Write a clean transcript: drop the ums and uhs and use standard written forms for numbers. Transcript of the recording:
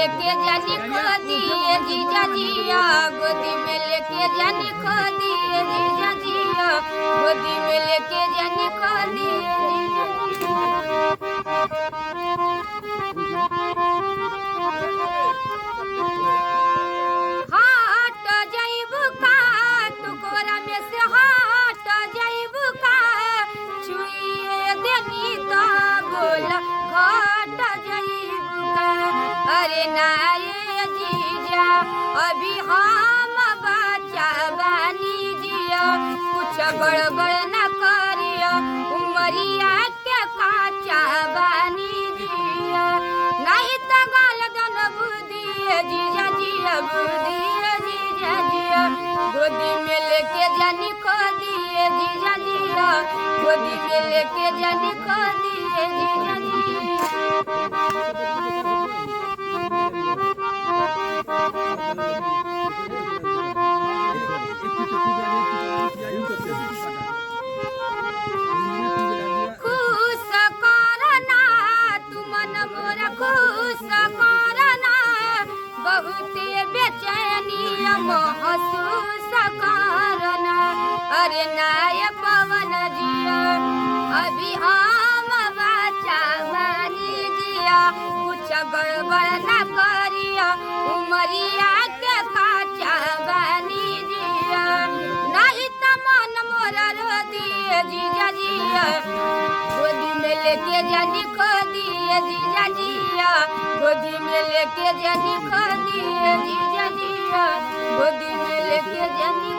लेके जानी खो दिए जीजा जिया, गोदी में लेके जानी खो दिए जीजा जिया, गोदी में लेके जानी खो दिए जीजा हट जाइबू का तू कोरा में से हट जाइबू का, छुइए देनी तो बोल घट जाइबू का। अरे नाये जीजा अभी हम बच्चा बानी जिया, कुछ गड़बड़ न करियो उमरिया के काचा बानी जिया, नहीं तो गाल दन बुद्धि जीजा जिया, बुद्धि जीजा जिया, गोदी में लेके जानी खो दिए जीजा जिया, गोदी में लेके जानी खो दिए जीजा खुश करना तू मन मोरा खुश करना, बहुते बेचैनी महसूस करना। अरे नाय पवन जिया अभी हम बच्चा बानी जिया, कुछ गड़बड़ न करिया उमरिया के काचा बानी जिया, नहीं तो मन मोरा रो दिए जीजा जिया, गोदी में लेके जानी खो दिए जीजा जिया, गोदी में लेके जानी खो दिए जीजा जिया, गोदी में लेके जानी